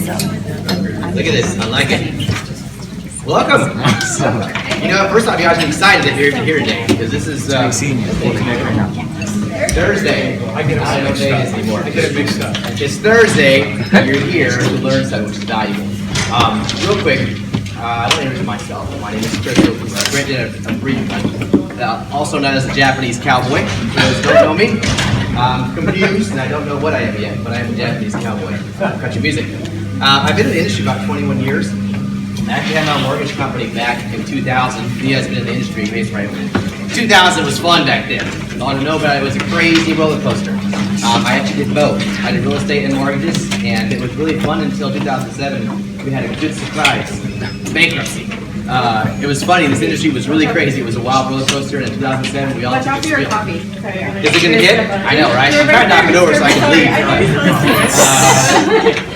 Look at this. I like it. Welcome. You know, first off, you guys are excited that you're here today because this is Thursday. I don't know what day it is anymore. I get it mixed up. It's Thursday. You're here to learn something which is valuable. Real quick, I want to introduce myself. My name is Chris. I granted a brief one, also known as a Japanese cowboy. For those who don't know me, I'm confused and I don't know what I am yet, but I am a Japanese cowboy. Country music. I've been in the industry about 21 years. I actually had my mortgage company back in 2000. He has been in the industry, raised right away. 2000 was fun back then. All I know about it was a crazy roller coaster. I actually did both. I did real estate and mortgages, and it was really fun until 2007. We had a good surprise, bankruptcy. It was funny. This industry was really crazy. It was a wild roller coaster, and in 2007 we all took it real. Coffee. Is it gonna hit? I know, right? I'm trying to knock it over so I can leave.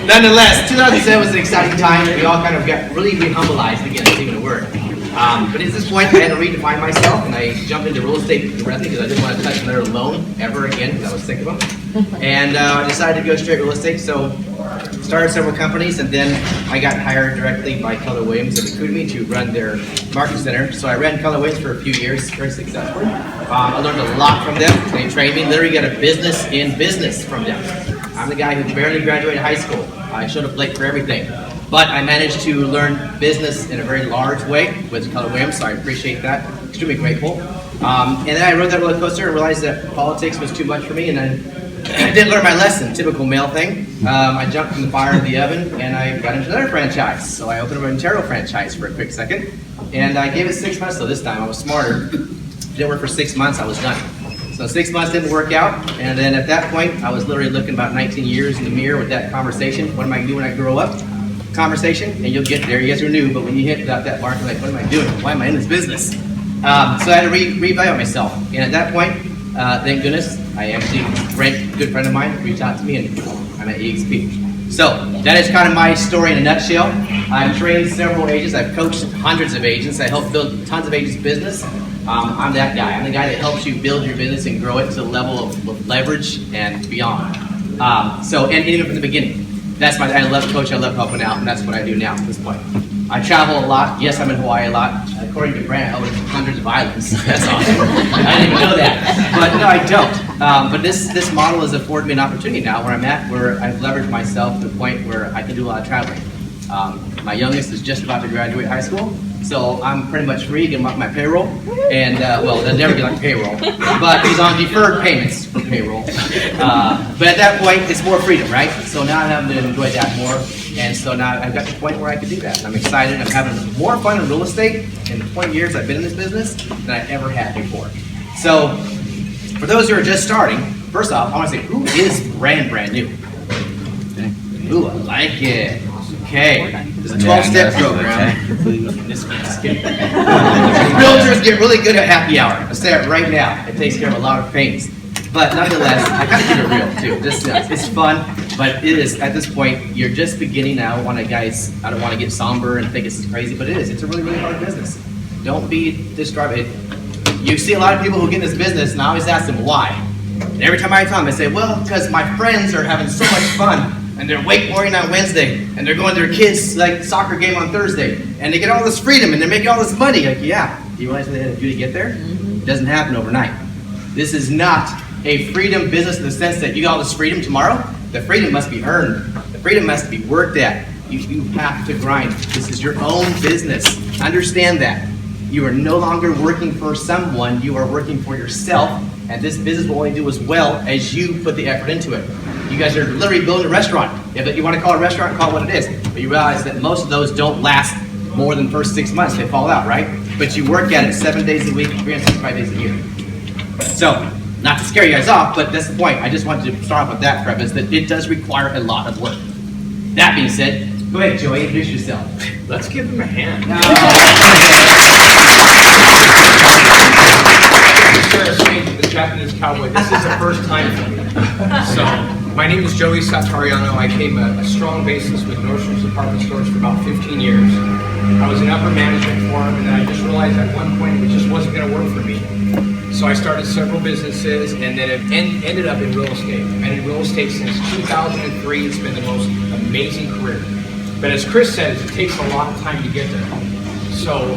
Nonetheless, 2007 was an exciting time. We all kind of got really rehumbleized again, that's even a word. But at this point, I had to redefine myself, and I jumped into real estate directly because I didn't want to touch another loan ever again because I was sick of them. And I decided to go straight real estate. So started several companies, and then I got hired directly by Keller Williams and recruited me to run their marketing center. So I ran Keller Williams for a few years, very successfully. I learned a lot from them. They trained me, literally got a business in business from them. I'm the guy who barely graduated high school. I showed up late for everything. But I managed to learn business in a very large way with Keller Williams, so I appreciate that. Extremely grateful. And then I rode that roller coaster and realized that politics was too much for me, and I didn't learn my lesson, typical male thing. I jumped from the fire to the oven, and I got into another franchise. So I opened up an Ontario franchise for a quick second, and I gave it 6 months, so this time I was smarter. Didn't work for 6 months, I was done. So 6 months didn't work out, and then at that point, I was literally looking about 19 years in the mirror with that conversation. What am I going to do when I grow up? Conversation, and you'll get there. You guys are new, but when you hit that mark, you're like, what am I doing? Why am I in this business? So I had to reevaluate myself. And at that point, thank goodness, I actually, a good friend of mine reached out to me, and I'm at Xcamp. So that is kind of my story in a nutshell. I've trained several agents. I've coached hundreds of agents. I helped build tons of agents' business. I'm that guy. I'm the guy that helps you build your business and grow it to the level of leverage and beyond. And even from the beginning. I love coaching, I love helping out, and that's what I do now at this point. I travel a lot. Yes, I'm in Hawaii a lot. According to Grant, I live in hundreds of islands. That's awesome. I didn't even know that. But no, I don't. But this model has afforded me an opportunity now where I'm at, where I've leveraged myself to the point where I can do a lot of traveling. My youngest is just about to graduate high school, so I'm pretty much free, getting off my payroll. And, they'll never get on payroll, but he's on deferred payments for payroll. But at that point, it's more freedom, right? So now I'm having to enjoy that more. And so now I've got to the point where I can do that. I'm excited. I'm having more fun in real estate in the 20 years I've been in this business than I ever had before. So for those who are just starting, first off, I want to say, who is brand new? Ooh, I like it. Okay, there's a 12-step program. Realtors get really good at happy hour. I'll say it right now. It takes care of a lot of pains. But nonetheless, I kind of keep it real too. It's fun, but it is, at this point, you're just beginning. I don't want to get somber and think this is crazy, but it is. It's a really, really hard business. Don't be distraught. You see a lot of people who get in this business, and I always ask them why. And every time I tell them, I say, well, because my friends are having so much fun. And they're wakeboarding on Wednesday, and they're going to their kids' soccer game on Thursday, and they get all this freedom, and they're making all this money. Like, yeah, do you realize what they had to do to get there? It doesn't happen overnight. This is not a freedom business in the sense that you got all this freedom tomorrow. The freedom must be earned. The freedom must be worked at. You have to grind. This is your own business. Understand that. You are no longer working for someone. You are working for yourself, and this business will only do as well as you put the effort into it. You guys are literally building a restaurant. If you want to call it a restaurant, call it what it is. But you realize that most of those don't last more than the first 6 months. They fall out, right? But you work at it 7 days a week, 365 days a year. So, not to scare you guys off, but that's the point. I just wanted to start off with that preface, that it does require a lot of work. That being said, go ahead, Joey, introduce yourself. Let's give him a hand. The Japanese cowboy. This is the first time for me. So, my name is Joey Satariano. I came a strong basis with Nordstrom's department stores for about 15 years. I was in upper management for them, and then I just realized at one point it just wasn't going to work for me. So I started several businesses, and then it ended up in real estate. I've been in real estate since 2003. It's been the most amazing career. But as Chris says, it takes a lot of time to get there. So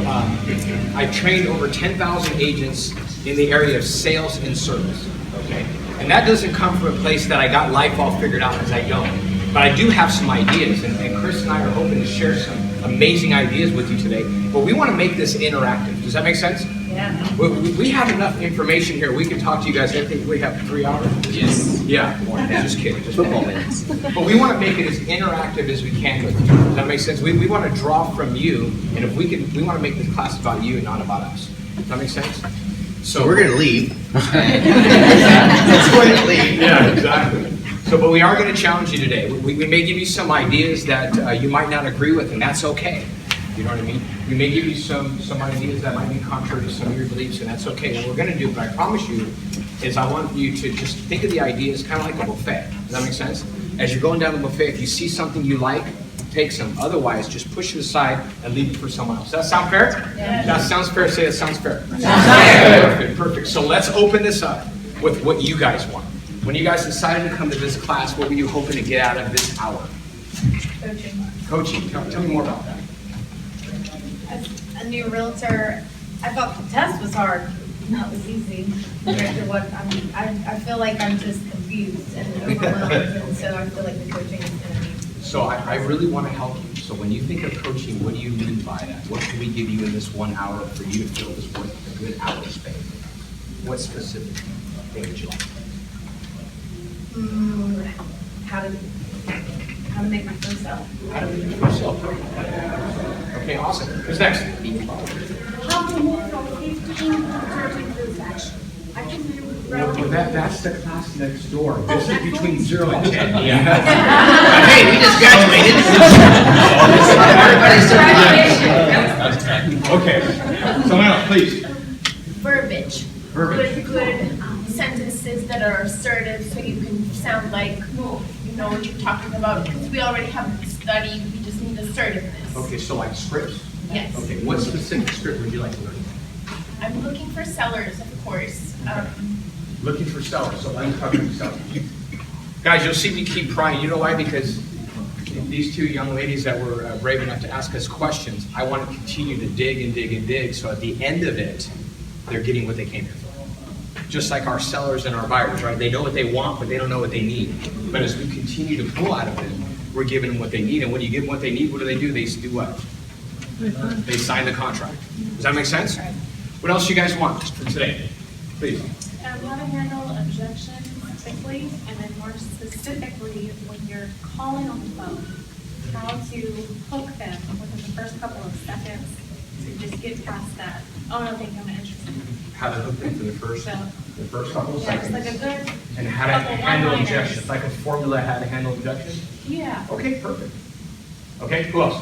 I've trained over 10,000 agents in the area of sales and service, okay? And that doesn't come from a place that I got life all figured out, because I don't. But I do have some ideas, and Chris and I are hoping to share some amazing ideas with you today. But we want to make this interactive. Does that make sense? Yeah. We have enough information here. We can talk to you guys. I think we have 3 hours. Yes. Yeah. Just kidding. Just football minutes. But we want to make it as interactive as we can with you. Does that make sense? We want to draw from you, and if we can, we want to make this class about you and not about us. Does that make sense? So we're going to leave. Let's go ahead and leave. Yeah, exactly. So, but we are going to challenge you today. We may give you some ideas that you might not agree with, and that's okay. You know what I mean? We may give you some ideas that might be contrary to some of your beliefs, and that's okay. What we're going to do, but I promise you, is I want you to just think of the ideas kind of like a buffet. Does that make sense? As you're going down the buffet, if you see something you like, take some. Otherwise, just push it aside and leave it for someone else. Does that sound fair? Yes. That sounds fair. Say it sounds fair. fair. Perfect. So let's open this up with what you guys want. When you guys decided to come to this class, what were you hoping to get out of this hour? Coaching. Tell me more about that. As a new realtor, I thought the test was hard. That was easy compared to what I feel like I'm just confused and overwhelmed, and so I feel like the coaching is going to be. So I really want to help you. So when you think of coaching, what do you mean by that? What can we give you in this 1 hour for you to fill this with a good hour space? What specific thing would you like? How to make my first sell. How to make yourself. Okay, awesome. Who's next? How to move from 15 to 13 transaction. I can do Well, that's the class next door. This is between 0 and 10. Hey, we just graduated. Everybody's surprised. Okay, someone else, please. verbiage. Verbiage. Good sentences that are assertive, so you can sound like you know what you're talking about. Because we already have studied, we just need assertiveness. Okay, so like scripts? Yes. Okay, what specific script would you like to learn? I'm looking for sellers, of course. Looking for sellers, so uncovering sellers. Guys, you'll see me keep prying. You know why? Because these 2 young ladies that were brave enough to ask us questions, I want to continue to dig and dig and dig, so at the end of it, they're getting what they came here for. Just like our sellers and our buyers, right? They know what they want, but they don't know what they need. But as we continue to pull out of them, we're giving them what they need. And when you give them what they need, what do? They do what? They sign the contract. Does that make sense? What else you guys want for today? Please. How to handle objections quickly, and then more specifically, when you're calling on the phone, how to hook them within the first couple of seconds to just get past that. Oh, no, thank you, I'm not interested. How to hook them for the first couple of Yeah, it's seconds. like a good. And how to couple handle one-liners. objections, like a formula how to handle objections? Yeah. Okay, perfect. Okay, who else?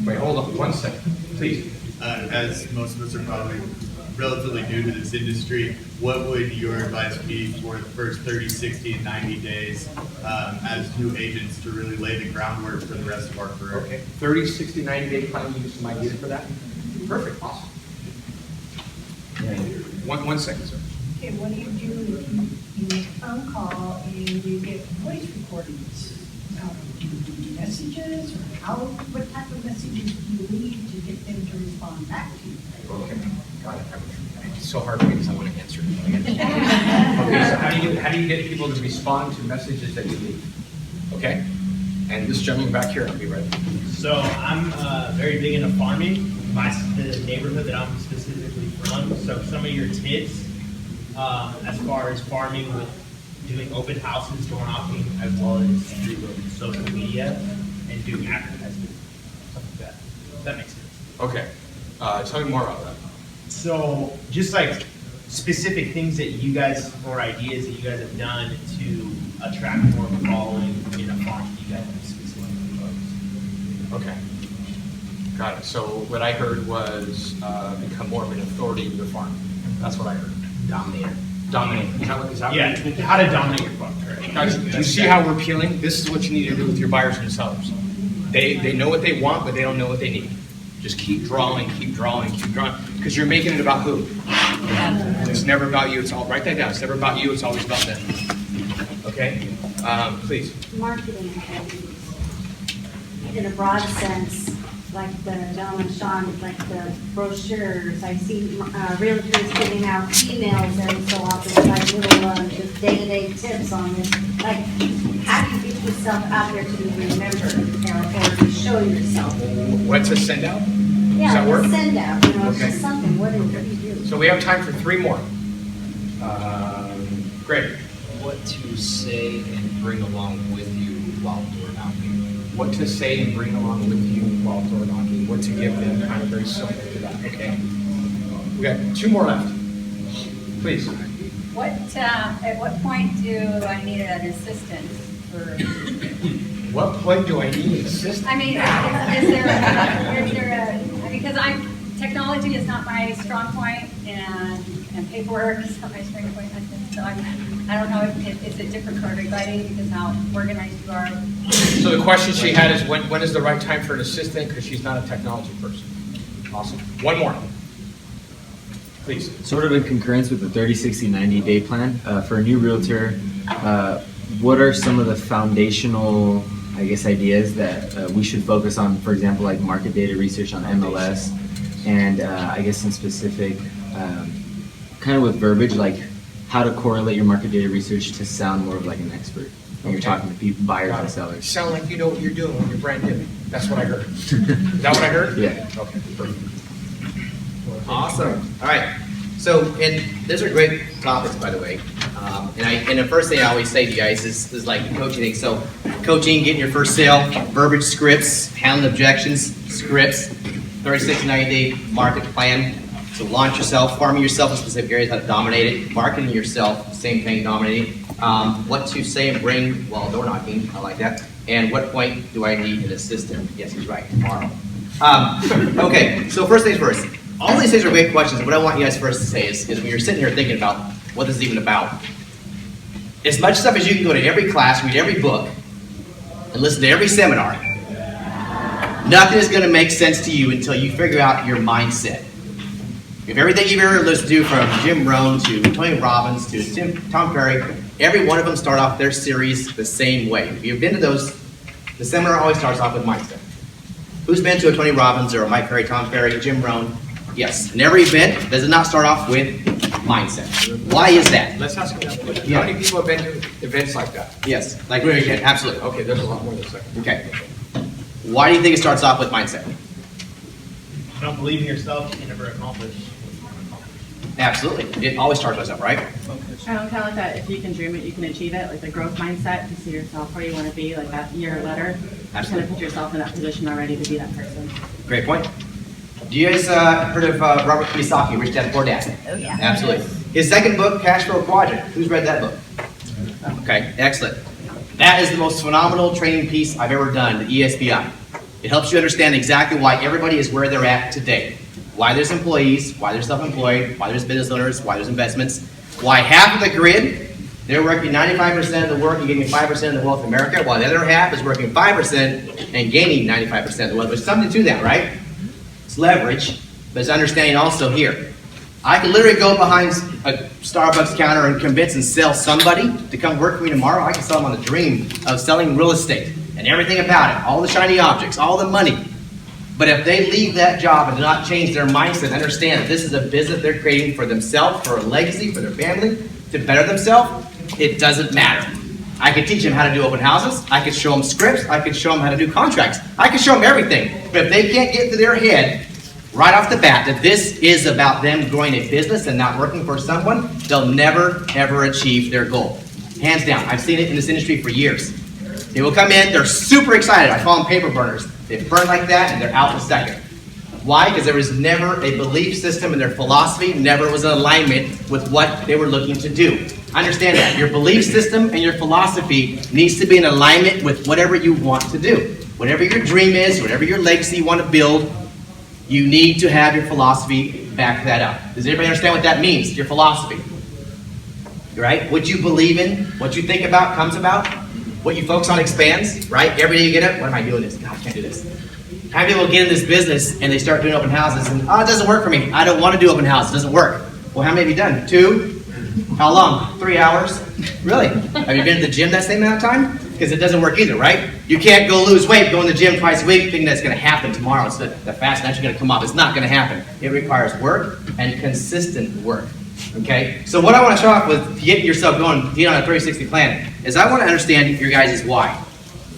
Wait, hold on 1 second, please. As most of us are probably relatively new to this industry, what would your advice be for the first 30, 60, and 90 days as new agents to really lay the groundwork for the rest of our career? Okay, 30, 60, 90-day plan, you have some ideas for that? Perfect, awesome. 1 second, sir. Okay, what do you do if you make a phone call and you get voice recordings? Do you do messages, or what type of messages do you need to get them to respond back to you? Okay, got it. It's so hard for me because I want to answer it. Okay, so how do you get people to respond to messages that you leave? Okay? And this gentleman back here, I'll be ready. So I'm very big into farming, the neighborhood that I'm specifically from. So some of your tips as far as farming with doing open houses, door knocking, as well as through social media and doing advertising, stuff like that. Does that make sense? Okay, tell me more about that. So just like specific things that you guys, or ideas that you guys have done to attract more of a following in a farm that you guys have specifically focused. Okay, got it. So what I heard was become more of an authority in your farm. That's what I heard. Dominator. Dominate. Is that Yeah, how to dominate your farm, correct? Guys, do you see how we're peeling? This is what you need to do with your buyers and sellers. They know what they want, but they don't know what they need. Just keep drawing, because you're making it about who? It's never about you. It's all, write that down. It's never about you. It's always about them. Okay? Please. Marketing. in a broad sense, like the gentleman Sean, like the brochures, I see realtors giving out emails every so often, like little just day-to-day tips on this. Like, how do you get yourself out there to be remembered or to show yourself? What's a send out? Yeah, that work? send out, you know, it's Okay. just something, what do you do? So we have time for 3 more. Great. What to say and bring along with you while door knocking. What to say and bring along with you while door knocking. What to give them, kind of very similar to that. Okay. We got 2 more left. Please. At what point do I need an assistant for, What point do I need an assistant? I mean, because technology is not my strong point and paperwork is not my strong point. So I don't know if it's a different for everybody because how organized you are. So the question she had is when is the right time for an assistant because she's not a technology person. Awesome. 1 more. Please. Sort of in concurrence with the 30, 60, 90-day plan, for a new realtor, what are some of the foundational, I guess, ideas that we should focus on, for example, like market data research on MLS, and I guess in specific, kind of with verbiage, like how to correlate your market data research to sound more of like an expert when you're talking to people, buyers and sellers. Sound like you know what you're doing when you're brand new. That's what I heard. Is that what I heard? Yeah. Okay, perfect. Awesome. All right. So, and those are great topics, by the way. And the first thing I always say to you guys is like coaching things. So, coaching, getting your first sale, verbiage scripts, handling objections, scripts, 36 to 90-day market plan. So, launch yourself, farming yourself in specific areas, how to dominate it, marketing yourself, same thing, dominating. What to say and bring while door knocking, I like that. And what point do I need an assistant? Yes, he's right, tomorrow. Okay, so first things first. All these things are great questions. What I want you guys first to say is when you're sitting here thinking about what this is even about, as much stuff as you can go to every class, read every book, and listen to every seminar, nothing is going to make sense to you until you figure out your mindset. If everything you've ever listened to, from Jim Rohn to Tony Robbins to Tom Ferry, every one of them start off their series the same way. If you've been to those, the seminar always starts off with mindset. Who's been to a Tony Robbins or a Mike Ferry, Tom Ferry, Jim Rohn? Yes. In every event, does it not start off with mindset? Why is that? Let's ask you that question. Yeah. How many people have been to events like that? Yes. Like really again, absolutely. Okay, there's a lot more than a second. Okay. Why do you think it starts off with mindset? If you don't believe in yourself, you can never accomplish what you want to accomplish. Absolutely. It always starts with myself, right? Kind of like that, if you can dream it, you can achieve it, like the growth mindset, to see yourself where you want to be, like that year letter. Just kind of put yourself in that position already to be that person. Great point. Do you guys heard of Robert Kiyosaki, Rich Dad Poor Dad? Oh, yeah. Absolutely. His second book, Cash Flow Quadrant. Who's read that book? Okay, excellent. That is the most phenomenal training piece I've ever done, the ESBI. It helps you understand exactly why everybody is where they're at today. Why there's employees, why they're self-employed, why there's business owners, why there's investments, why half of the grid, they're working 95% of the work and getting 5% of the wealth in America, while the other half is working 5% and gaining 95% of the wealth. There's something to that, right? It's leverage, but it's understanding also here. I could literally go behind a Starbucks counter and convince and sell somebody to come work for me tomorrow. I can sell them on the dream of selling real estate and everything about it, all the shiny objects, all the money. But if they leave that job and do not change their mindset and understand that this is a business they're creating for themselves, for a legacy, for their family, to better themselves, it doesn't matter. I could teach them how to do open houses. I could show them scripts. I could show them how to do contracts. I could show them everything. But if they can't get to their head right off the bat that this is about them growing a business and not working for someone, they'll never, ever achieve their goal. Hands down. I've seen it in this industry for years. They will come in. They're super excited. I call them paper burners. They burn like that, and they're out in a second. Why? Because there was never a belief system, and their philosophy never was in alignment with what they were looking to do. Understand that. Your belief system and your philosophy needs to be in alignment with whatever you want to do. Whatever your dream is, whatever your legacy you want to build, you need to have your philosophy back that up. Does everybody understand what that means, your philosophy? Right? What you believe in, what you think about comes about. What you focus on expands, right? Every day you get up, what am I doing this? God, I can't do this. How many people get in this business and they start doing open houses and, oh, it doesn't work for me. I don't want to do open houses. It doesn't work. Well, how many have you done? 2? How long? 3 hours? Really? Have you been to the gym that same amount of time? Because it doesn't work either, right? You can't go lose weight, go in the gym twice a week, thinking that's going to happen tomorrow. It's the fast naturally going to come off. It's not going to happen. It requires work and consistent work. Okay? So what I want to start off with, to get yourself going, to get on a 30-60 plan, is I want to understand your guys' why.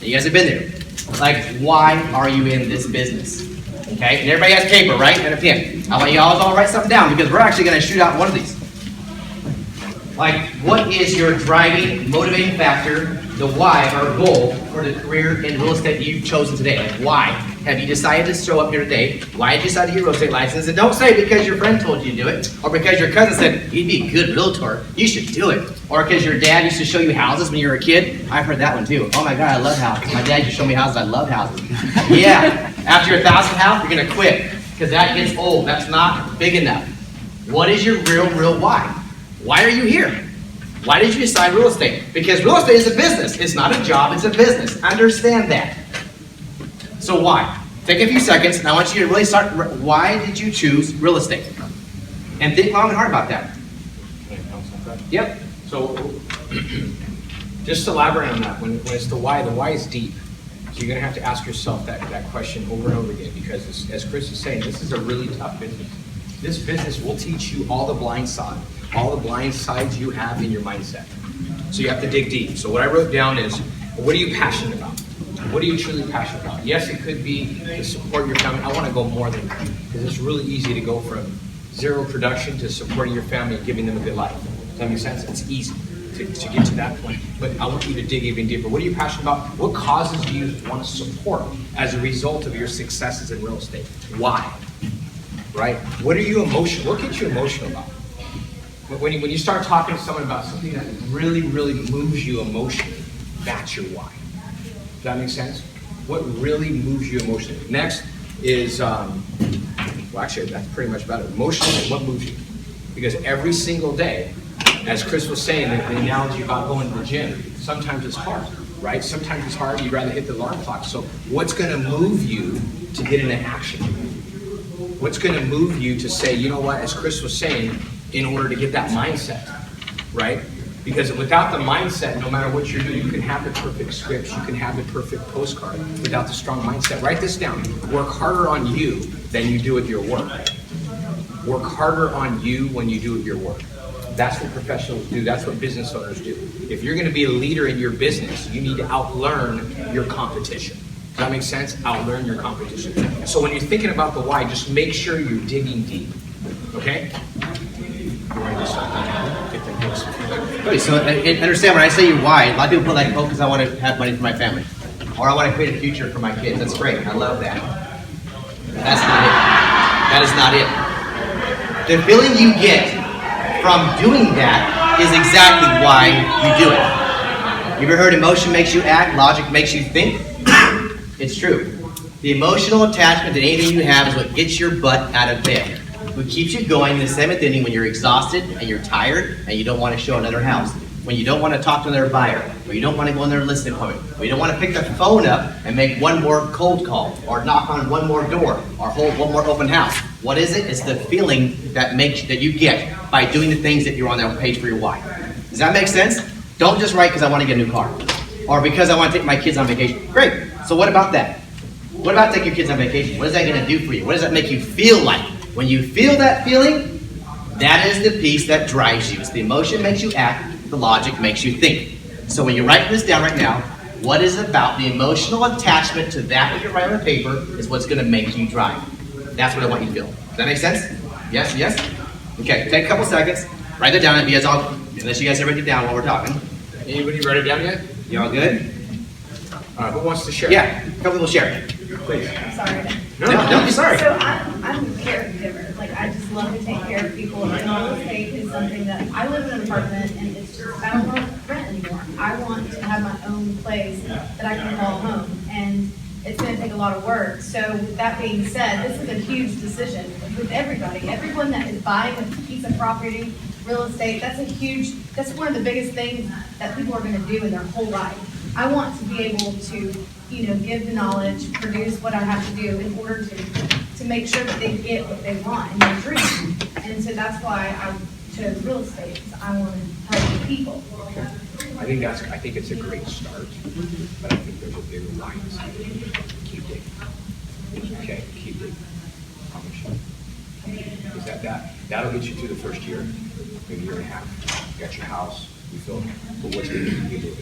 You guys have been there. Like, why are you in this business? Okay? And everybody has paper, right? And a pen. I want you all to write something down because we're actually going to shoot out one of these. Like, what is your driving, motivating factor, the why or goal for the career in real estate you've chosen today? Like, why have you decided to show up here today? Why did you decide to get a real estate license? And don't say because your friend told you to do it, or because your cousin said, you'd be a good realtor, you should do it. Or because your dad used to show you houses when you were a kid. I've heard that one too. Oh my God, I love houses. My dad used to show me houses, I love houses. Yeah, after your 1,000th house, you're gonna quit, because that gets old, that's not big enough. What is your real why? Why are you here? Why did you decide real estate? Because real estate is a business. It's not a job, it's a business. Understand that. So why? Take a few seconds, and I want you to really start, why did you choose real estate? And think long and hard about that. Yep. So, just to elaborate on that, when it's the why is deep. So you're going to have to ask yourself that question over and over again, because as Chris is saying, this is a really tough business. This business will teach you all the blind sides you have in your mindset. So you have to dig deep. So what I wrote down is, what are you passionate about? What are you truly passionate about? Yes, it could be to support your family. I want to go more than that, because it's really easy to go from zero production to supporting your family and giving them a good life. Does that make sense? It's easy to get to that point. But I want you to dig even deeper. What are you passionate about? What causes do you want to support as a result of your successes in real estate? Why? Right? What are you emotional? What gets you emotional about? When you start talking to someone about something that really, really moves you emotionally, that's your why. Does that make sense? What really moves you emotionally? Next is, well, actually, that's pretty much about it. Emotionally, what moves you? Because every single day, as Chris was saying, the analogy about going to the gym, sometimes it's hard, right? Sometimes it's hard, you'd rather hit the alarm clock. So what's going to move you to get into action? What's going to move you to say, you know what, as Chris was saying, in order to get that mindset, right? Because without the mindset, no matter what you're doing, you can have the perfect scripts, you can have the perfect postcard without the strong mindset. Write this down. Work harder on you than you do at your work. Work harder on you when you do at your work. That's what professionals do. That's what business owners do. If you're going to be a leader in your business, you need to outlearn your competition. Does that make sense? Outlearn your competition. So when you're thinking about the why, just make sure you're digging deep. Okay? Okay, so understand when I say your why, a lot of people put like, oh, because I want to have money for my family. Or I want to create a future for my kids. That's great. I love that. That's not it. That is not it. The feeling you get from doing that is exactly why you do it. You ever heard emotion makes you act, logic makes you think? It's true. The emotional attachment to anything you have is what gets your butt out of bed. What keeps you going in the seventh inning when you're exhausted and you're tired and you don't want to show another house. When you don't want to talk to another buyer, or you don't want to go in their listing appointment, or you don't want to pick the phone up and make one more cold call, or knock on one more door, or hold one more open house. What is it? It's the feeling that you get by doing the things that you're on that page for your why. Does that make sense? Don't just write because I want to get a new car, or because I want to take my kids on vacation. Great. So what about that? What about taking your kids on vacation? What is that going to do for you? What does that make you feel like? When you feel that feeling, that is the piece that drives you. It's the emotion makes you act, the logic makes you think. So when you're writing this down right now, what is about the emotional attachment to that what you're writing on the paper is what's going to make you drive. That's what I want you to feel. Does that make sense? Yes? Yes? Okay, take a couple seconds. Write that down. Unless you guys ever write it down while we're talking. Anybody write it down yet? You all good? Who wants to share? Yeah, a couple people share. Please. I'm sorry. No, don't be sorry. So I'm a caregiver. Like, I just love to take care of people. And real estate is something that I live in an apartment, and it's just, I don't want to rent anymore. I want to have my own place that I can call home. And it's going to take a lot of work. So with that being said, this is a huge decision with everybody. Everyone that is buying a piece of property, real estate, that's one of the biggest things that people are going to do in their whole life. I want to be able to, give the knowledge, produce what I have to do in order to make sure that they get what they want in their dream. And so that's why I chose real estate, because I want to help the people. I think it's a great start, but I think there's a bigger line. Keep digging. Okay, keep digging. Promise you. Because that'll get you through the first year, maybe year and a half. You got your house, you feel, but what's going to keep you moving?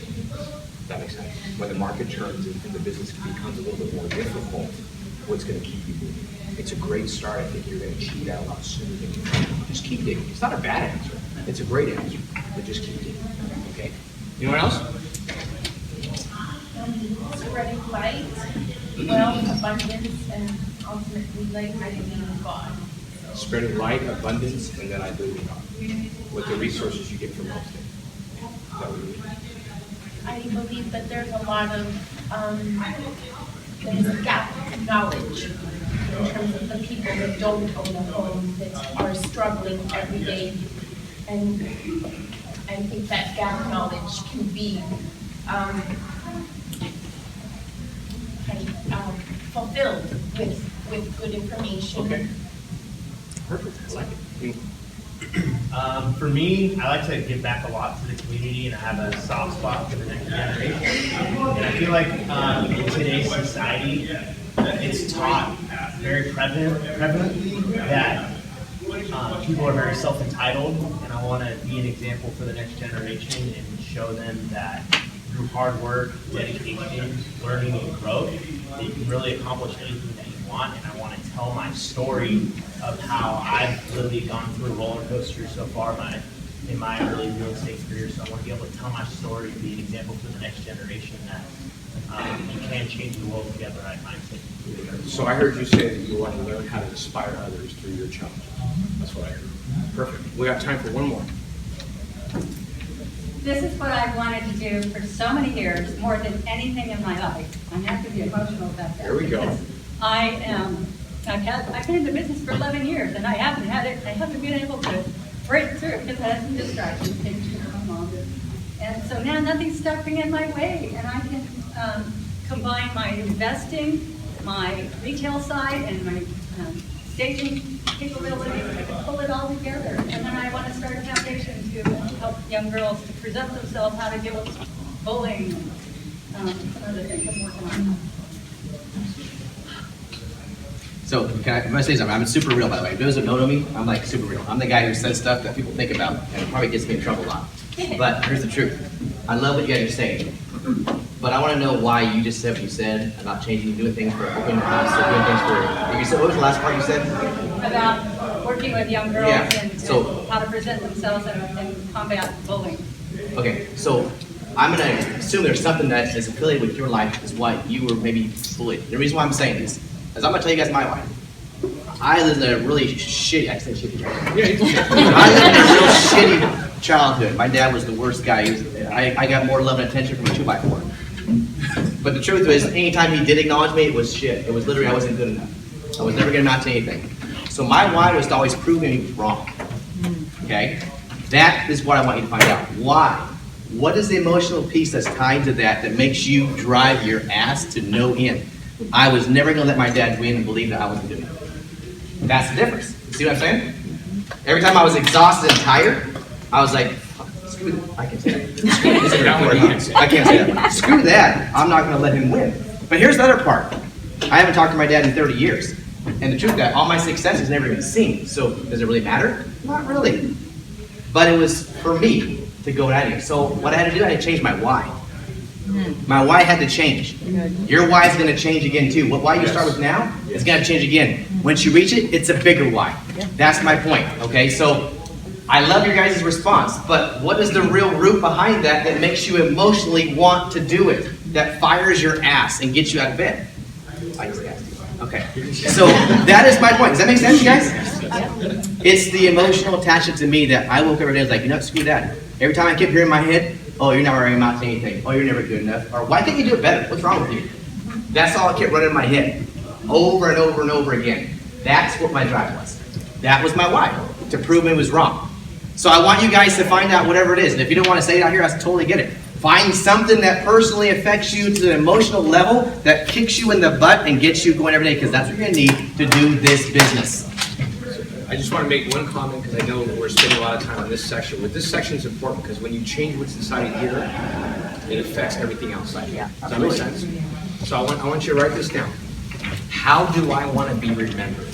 That makes sense. When the market turns and the business becomes a little bit more difficult, what's going to keep you moving? It's a great start. I think you're going to achieve that a lot sooner than you think. Just keep digging. It's not a bad answer. It's a great answer, but just keep digging. Okay? Anyone else? Spreading light, wealth, abundance, and ultimately, like, I believe in God. Spreading light, abundance, and then I believe in God. With the resources you get from real estate. Is that what you mean? I believe that there's a lot of, there's a gap of knowledge in terms of the people that don't own a home, that are struggling every day. And I think that gap of knowledge can be fulfilled with good information. Okay. Perfect. I like it. For me, I like to give back a lot to the community, and I have a soft spot for the next generation. And I feel like in today's society, it's taught very prevalently that people are very self-entitled, and I want to be an example for the next generation and show them that through hard work, dedication, learning, and growth, that you can really accomplish anything that you want. And I want to tell my story of how I've literally gone through a roller coaster so far in my early real estate career. So I want to be able to tell my story, be an example for the next generation that you can change the world together, I think. So I heard you say that you want to learn how to inspire others through your challenges. That's what I heard. Perfect. We got time for one more. This is what I've wanted to do for so many years, more than anything in my life. I have to be emotional about that. There we go. Because I've been in the business for 11 years, and I haven't been able to break through because I had some distractions, things from my mom. And so now nothing's stepping in my way, and I can combine my investing, my retail side, and my staging capabilities. I can pull it all together, and then I want to start a foundation to help young girls to present themselves, how to deal with bullying, and some other things I'm working on. So, I'm going to say something. I'm super real, by the way. If those who know me, I'm like super real. I'm the guy who says stuff that people think about, and it probably gets me in trouble a lot. But here's the truth. I love what you guys are saying. But I want to know why you just said what you said about changing, doing things for opening the house, or doing things for, you said, what was the last part you said? About working with young girls and how to present themselves and combat bullying. Okay, so I'm going to assume there's something that is affiliated with your life is why you were maybe bullied. The reason why I'm saying this is I'm going to tell you guys my life. I lived in a really shitty, I say shitty, right? Yeah, I lived in a real shitty childhood. My dad was the worst guy. I got more love and attention from a 2x4. But the truth is, anytime he did acknowledge me, it was shit. It was literally, I wasn't good enough. I was never going to amount to anything. So my why was to always prove me wrong. Okay? That is what I want you to find out. Why? What is the emotional piece that's tied to that makes you drive your ass to no end? I was never going to let my dad win and believe that I wasn't doing it. That's the difference. See what I'm saying? Every time I was exhausted and tired, I was like, screw that. I can't say that. I can't say that. Screw that. I'm not going to let him win. But here's the other part. I haven't talked to my dad in 30 years. And the truth is that all my success has never been seen. So does it really matter? Not really. But it was for me to go out here. So what I had to do, I had to change my why. My why had to change. Your why is going to change again too. What why you start with now is going to change again. Once you reach it, it's a bigger why. That's my point. Okay, so I love your guys' response, but what is the real root behind that makes you emotionally want to do it? That fires your ass and gets you out of bed? I just asked you. Okay, so that is my point. Does that make sense, you guys? It's the emotional attachment to me that I woke up every day and was like, you know what, screw that. Every time I kept hearing in my head, oh, you're never going to amount to anything. Oh, you're never good enough. Or why can't you do it better? What's wrong with you? That's all I kept running in my head over and over and over again. That's what my drive was. That was my why, to prove it was wrong. So I want you guys to find out whatever it is. And if you don't want to say it out here, I totally get it. Find something that personally affects you to an emotional level that kicks you in the butt and gets you going every day, because that's what you're going to need to do this business. I just want to make one comment because I know we're spending a lot of time on this section. But this section is important because when you change what's inside of here, it affects everything outside here. Does that make sense? So I want you to write this down. How do I want to be remembered?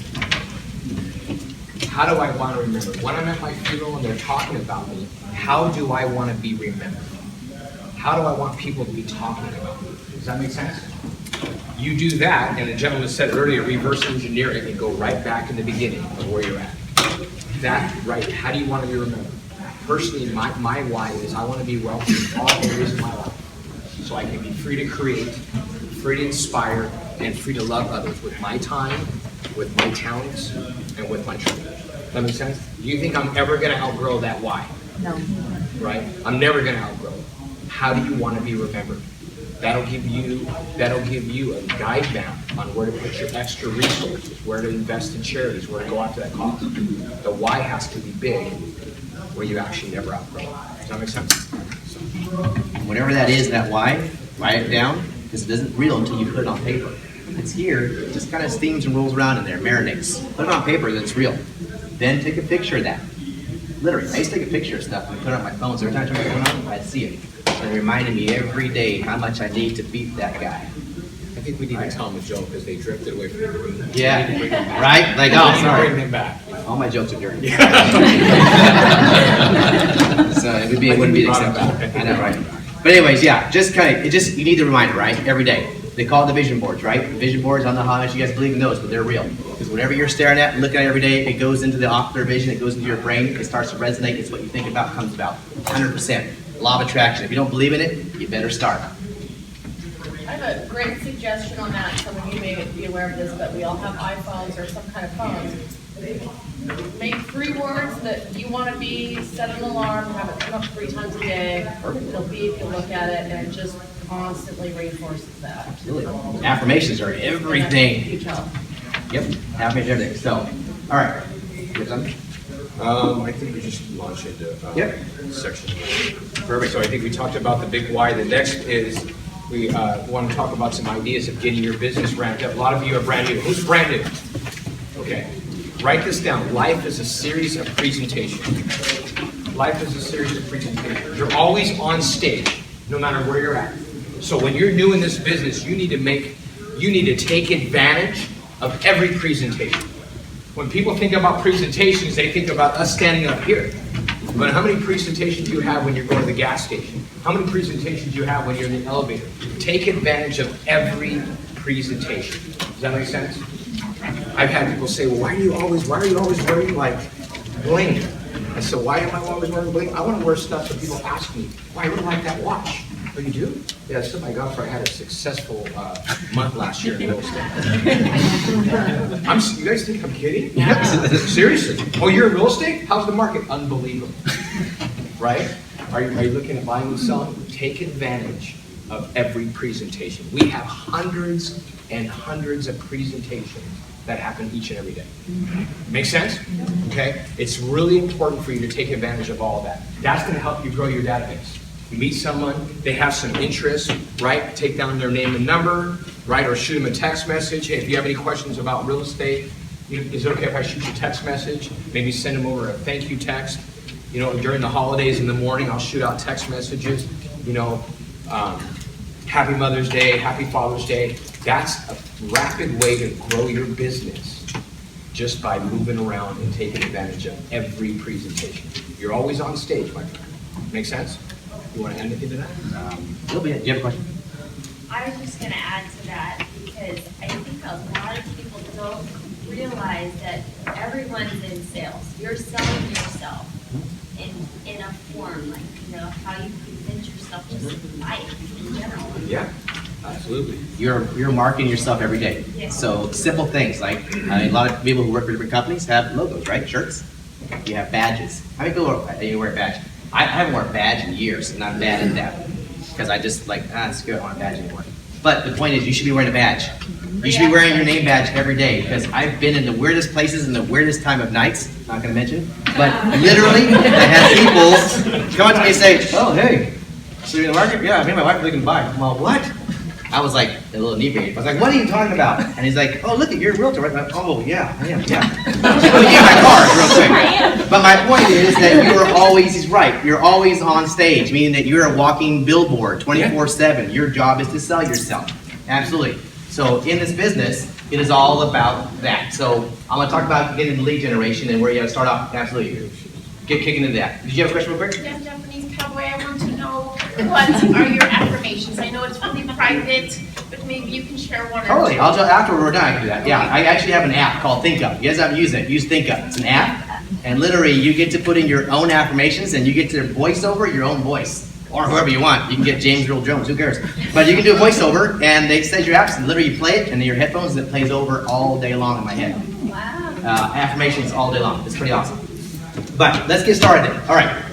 How do I want to remember? When I'm at my funeral and they're talking about me, how do I want to be remembered? How do I want people to be talking about me? Does that make sense? You do that, and the gentleman said earlier, reverse engineer it and go right back in the beginning of where you're at. That, right, how do you want to be remembered? Personally, my why is I want to be wealthy in all areas of my life. So I can be free to create, free to inspire, and free to love others with my time, with my talents, and with my truth. That makes sense? Do you think I'm ever going to outgrow that why? No. Right? I'm never going to outgrow it. How do you want to be remembered? That'll give you a guide map on where to put your extra resources, where to invest in charities, where to go after that cause. The why has to be big, where you actually never outgrow it. Does that make sense? Whatever that is, that why, write it down, because it isn't real until you put it on paper. If it's here, it just kind of steams and rolls around in there, marinates. Put it on paper, then it's real. Then take a picture of that. Literally, I used to take a picture of stuff and put it on my phone, so every time I turn my phone on, I'd see it. And it reminded me every day how much I need to beat that guy. I think we need to tell them a joke because they drifted away from the room. Yeah, We need to bring them back. right? Like, oh, We need to sorry. Bring them back. All my jokes are dirty. So it wouldn't be acceptable. I know, right? But anyways, yeah, just you need the reminder, right? Every day. They call it the vision boards, right? The vision boards, I don't know how much you guys believe in those, but they're real. Because whatever you're staring at, looking at every day, it goes into the ocular vision, it goes into your brain, it starts to resonate, it's what you think about, comes about. 100%. Law of attraction. If you don't believe in it, you better start. I have a great suggestion on that. Some of you may be aware of this, but we all have iPhones or some kind of phones. Make 3 words that you want to be, set an alarm, have it come up 3 times a day. It'll be if you look at it, and it just constantly reinforces that. Absolutely. Affirmations are everything. Huge help. Yep, affirmations are everything. So, all right. You have something? I think we just launched into Yep. section. Perfect. So I think we talked about the big why. The next is we want to talk about some ideas of getting your business ramped up. A lot of you are brand new. Who's brand new? Okay. Write this down. Life is a series of presentations. Life is a series of presentations. You're always on stage, no matter where you're at. So when you're new in this business, you need to take advantage of every presentation. When people think about presentations, they think about us standing up here. But how many presentations do you have when you're going to the gas station? How many presentations do you have when you're in the elevator? Take advantage of every presentation. Does that make sense? I've had people say, well, why are you always wearing like bling? I said, why am I always wearing bling? I want to wear stuff that people ask me, why I really like that watch. Oh, you do? Yeah, it's something I got for I had a successful month last year in real estate. You guys think I'm kidding? Yeah. Seriously? Oh, you're in real estate? How's the market? Unbelievable. Right? Are you looking at buying and selling? Take advantage of every presentation. We have hundreds and hundreds of presentations that happen each and every day. Make sense? Okay? It's really important for you to take advantage of all of that. That's going to help you grow your database. You meet someone, they have some interest, right? Take down their name and number, right? Or shoot them a text message. Hey, if you have any questions about real estate, is it okay if I shoot you a text message? Maybe send them over a thank you text. You know, during the holidays in the morning, I'll shoot out text messages. You know, Happy Mother's Day, Happy Father's Day. That's a rapid way to grow your business just by moving around and taking advantage of every presentation. You're always on stage, my friend. Make sense? You want to add anything to that? Do you have a question? I was just going to add to that because I think a lot of people don't realize that everyone's in sales. You're selling yourself in a form, like, you know, how you present yourself, just life in general. Yeah, absolutely. You're marketing yourself every day. Yeah. So simple things like a lot of people who work for different companies have logos, right? Shirts. You have badges. How many people wear a badge? I haven't worn a badge in years, and I'm bad at that because I just like, it's good, I don't want a badge anymore. But the point is, you should be wearing a badge. You should be wearing your name badge every day because I've been in the weirdest places in the weirdest time of nights, not going to mention, but literally, I had people come up to me and say, oh, hey, so you're in the market? Yeah, me and my wife are looking to buy. Well, what? I was like a little inebriated. I was like, what are you talking about? And he's like, oh, look, you're a realtor, right? I'm like, oh, yeah, I am, yeah. Let me get my card real quick. But my point is that you are always, he's right, you're always on stage, meaning that you're a walking billboard 24/7. Your job is to sell yourself. Absolutely. So in this business, it is all about that. So I'm going to talk about getting into lead generation and where you got to start off. Absolutely. Get kicking into that. Did you have a question real quick? Yeah, Japanese cowboy, I want to know, what are your affirmations? I know it's really private, but maybe you can share one or two. Totally. I'll tell after we're done. I can do that. Yeah, I actually have an app called ThinkUp. You guys haven't used it? Use ThinkUp. It's an app, and literally you get to put in your own affirmations, and you get to voice over your own voice, or whoever you want. You can get James Earl Jones. Who cares? But you can do a voiceover, and they send your apps, and literally you play it, and in your headphones, it plays over all day long in my head. Wow. Affirmations all day long. It's pretty awesome. But let's get started then. All right.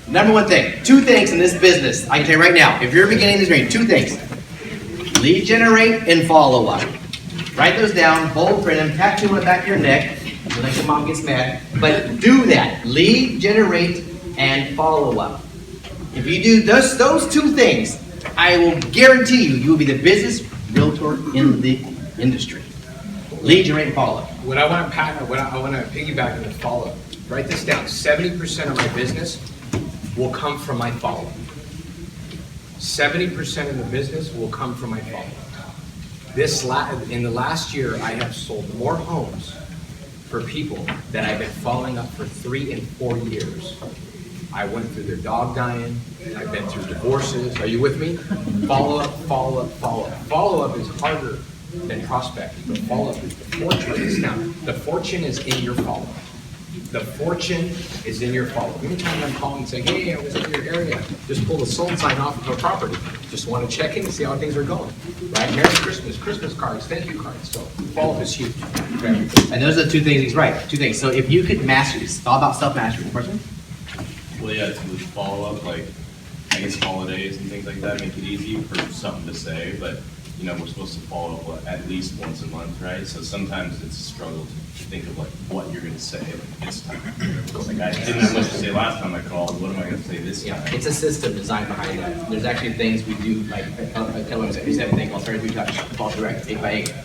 Number one thing. 2 things in this business. I can tell you right now. If you're beginning this journey, 2 things. Lead generate and follow up. Write those down. Bold print them. Tattoo on the back of your neck. Unless your mom gets mad. But do that. Lead generate and follow up. If you do those 2 things, I will guarantee you will be the business realtor in the industry. Lead generate and follow up. What I want to piggyback on the follow-up. Write this down. 70% of my business will come from my follow-up. 70% of the business will come from my follow-up. In the last year, I have sold more homes for people that I've been following up for 3 and 4 years. I went through their dog dying. I've been through divorces. Are you with me? Follow-up, follow-up, follow-up. Follow-up is harder than prospecting, but follow-up is the fortune. Now, the fortune is in your follow-up. The fortune is in your follow-up. Anytime I'm calling and saying, hey, I was in your area, just pull the sold sign off of a property. Just want to check in and see how things are going. Right? Merry Christmas, Christmas cards, thank you cards. So follow-up is huge. Okay. And those are the 2 things he's right. 2 things. So if you could master this, it's all about self-mastery. Question? Well, yeah, to follow up, like, I guess holidays and things like that make it easy for something to say, but, you know, we're supposed to follow up at least once a month, right? So sometimes it's a struggle to think of, like, what you're going to say this time. Like, I didn't have much to say last time I called, what am I going to say this time? Yeah, it's a system designed behind that. There's actually things we do, like, I tell them, we have a thing called 33 touch, call direct, 8x8. I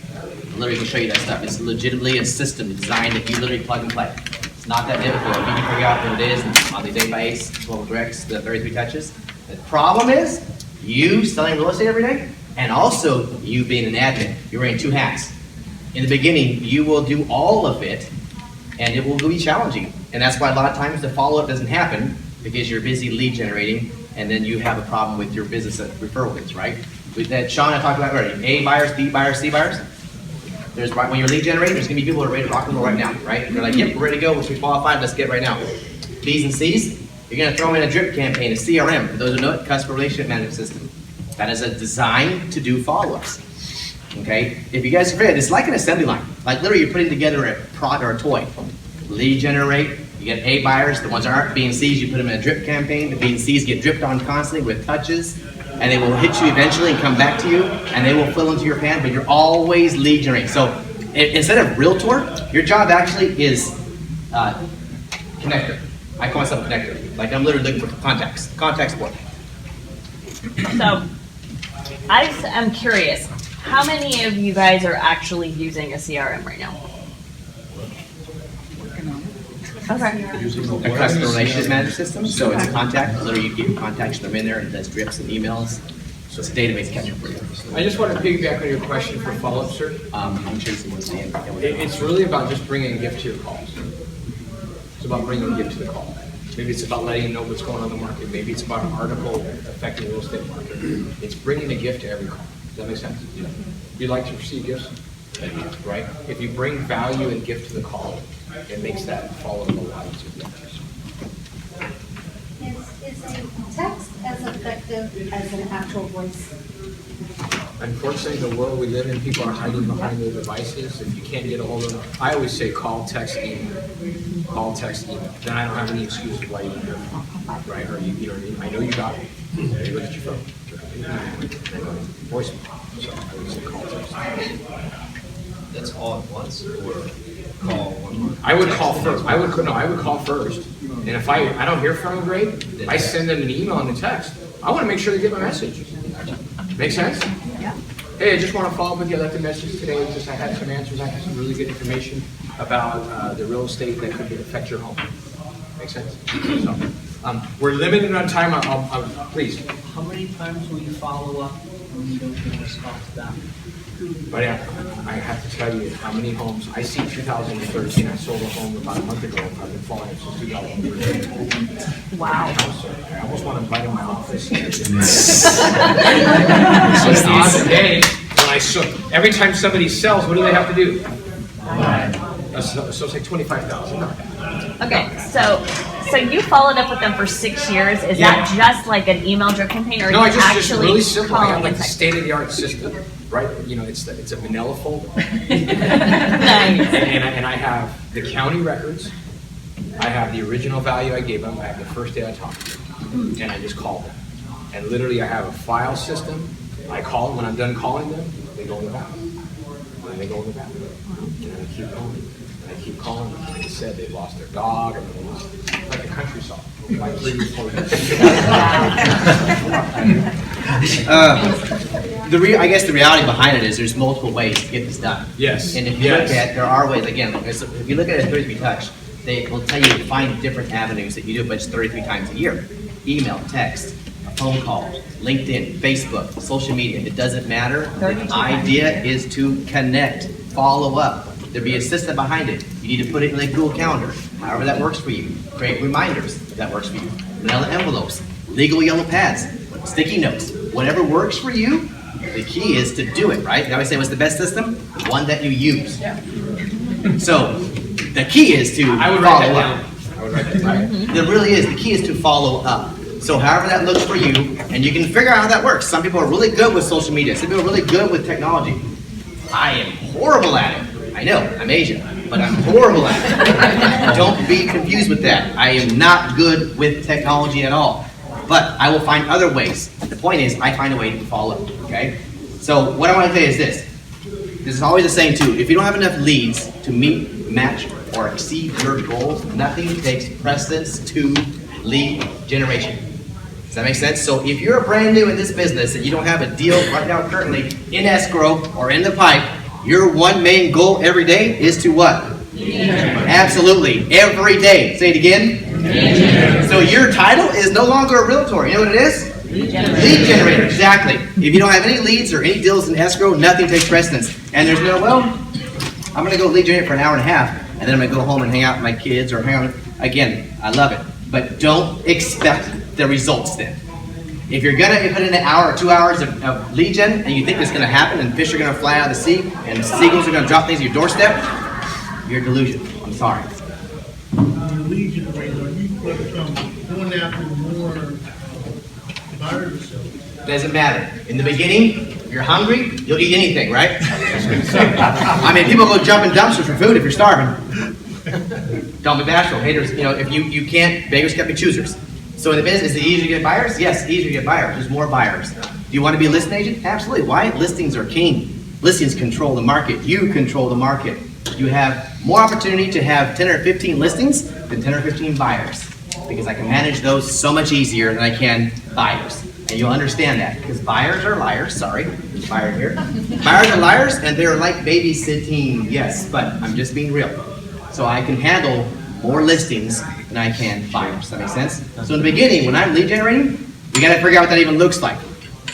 literally can show you that stuff. It's legitimately a system designed that you literally plug and play. It's not that difficult. If you can figure out what it is on these 8x8s, 12 directs, the 33 touches. The problem is you selling real estate every day and also you being an admin. You're wearing 2 hats. In the beginning, you will do all of it and it will be challenging. And that's why a lot of times the follow-up doesn't happen because you're busy lead generating and then you have a problem with your business referral leads, right? With that Sean I talked about already, A buyers, B buyers, C buyers. When you're lead generating, there's going to be people who are ready to rock and roll right now, right? They're like, yep, we're ready to go. We're qualified. Let's get right now. B's and C's, you're going to throw in a drip campaign, a CRM. For those who know it, customer relationship management system. That is a design to do follow-ups. Okay? If you guys are afraid, it's like an assembly line. Like literally you're putting together a product or a toy. Lead generate, you get A buyers. The ones that aren't B and C's, you put them in a drip campaign. The B and C's get dripped on constantly with touches. And they will hit you eventually and come back to you, and they will fill into your pan, but you're always lead generating. So instead of realtor, your job actually is connector. I call myself a connector. Like I'm literally looking for contacts, contact support. So I'm curious, how many of you guys are actually using a CRM right now? Okay. A customer relationship management system. So it's a contact. Literally, you get your contacts, they're in there, and it does drips and emails. So it's a database catcher for you. I just want to piggyback on your question for follow-up, sir. I'm sure someone's saying. It's really about just bringing a gift to your calls. It's about bringing a gift to the call. Maybe it's about letting you know what's going on in the market. Maybe it's about an article affecting the real estate market. It's bringing a gift to every call. Does that make sense? Yeah. You'd like to receive gifts? Right? If you bring value and gift to the call, it makes that follow-up a lot easier. Is a text as effective as an actual voice? Unfortunately, the world we live in, people are hiding behind their devices. If you can't get a hold of them, I always say call, text, email. Call, text, email. Then I don't have any excuse why you don't hear from me, right? Or you know what I mean? I know you got it. You look at your phone. Voicemail. So I would say call, text. That's all at once, or call 1 month? I would call first. I would call first. And if I don't hear from them great, I send them an email and a text. I want to make sure they get my message. Make sense? Yeah. Hey, I just want to follow up with you. I left a message today. Just I had some answers. I had some really good information about the real estate that could affect your home. Make sense? So, we're limited on time. Please. How many times will you follow up when you don't get a response back? But I have to tell you how many homes, I see 2013, I sold a home about a month ago, I've been following it since 2013. Wow. I almost want to invite him in my office. It's an awesome day when every time somebody sells, what do they have to do? So it's like $25,000. Okay, so you followed up with them for 6 years. Is that just like an email drip campaign, or No, are I you just actually really simple. I calling have like and the texting? state-of-the-art system, right? You know, it's a manila folder. Nice. And I have the county records. I have the original value I gave them. I have the first day I talked to them, and I just called them. And literally, I have a file system. I call them. When I'm done calling them, they go in the bathroom. And they go in the bathroom. And I keep calling. And I keep calling them. Like I said, they lost their dog, or they lost, like a country song. Like 3 or 4 years. I guess the reality behind it is there's multiple ways to get this done. Yes. And if you look at, there are ways, again, if you look at it 33 Touch, they will tell you to find different avenues that you do, but it's 33 times a year. Email, text, a phone call, LinkedIn, Facebook, social media, it doesn't matter. The idea is to connect, follow up. There'll be a system behind it. You need to put it in a Google Calendar, however that works for you. Create reminders if that works for you. Manila envelopes, legal yellow pads, sticky notes, whatever works for you. The key is to do it, right? I always say, what's the best system? The one that you use. Yeah. So the key is to I would write follow that up. down. I would write that down. There really is. The key is to follow up. So however that looks for you, and you can figure out how that works. Some people are really good with social media. Some people are really good with technology. I am horrible at it. I know, I'm Asian, but I'm horrible at it. Don't be confused with that. I am not good with technology at all. But I will find other ways. The point is, I find a way to follow up, okay? So what I want to say is this. This is always the same too. If you don't have enough leads to meet, match, or exceed your goals, nothing takes precedence to lead generation. Does that make sense? So if you're brand new in this business and you don't have a deal right now currently in escrow or in the pipe, your one main goal every day is to what? Absolutely. Every day. Say it again. So your title is no longer a realtor. You know what it is? Lead generator. Exactly. If you don't have any leads or any deals in escrow, nothing takes precedence. And there's no, well, I'm going to go lead generate for an hour and a half, and then I'm going to go home and hang out with my kids or hang out with, again, I love it. But don't expect the results then. If you're going to put in an hour or 2 hours of lead gen and you think it's going to happen and fish are going to fly out of the sea and seagulls are going to drop things at your doorstep, you're delusional. I'm sorry. The lead generator, are you going after more buyers? Doesn't matter. In the beginning, if you're hungry, you'll eat anything, right? I mean, people go jump in dumpsters for food if you're starving. Don't be bashful. Haters, you know, if you can't, beggars can't be choosers. So in the business, is it easier to get buyers? Yes, easier to get buyers. There's more buyers. Do you want to be a listing agent? Absolutely. Why? Listings are king. Listings control the market. You control the market. You have more opportunity to have 10 or 15 listings than 10 or 15 buyers, because I can manage those so much easier than I can buyers. And you'll understand that, because buyers are liars. Sorry, buyer here. Buyers are liars, and they're like babysitting. Yes, but I'm just being real. So I can handle more listings than I can buyers. Does that make sense? So in the beginning, when I'm lead generating, we got to figure out what that even looks like.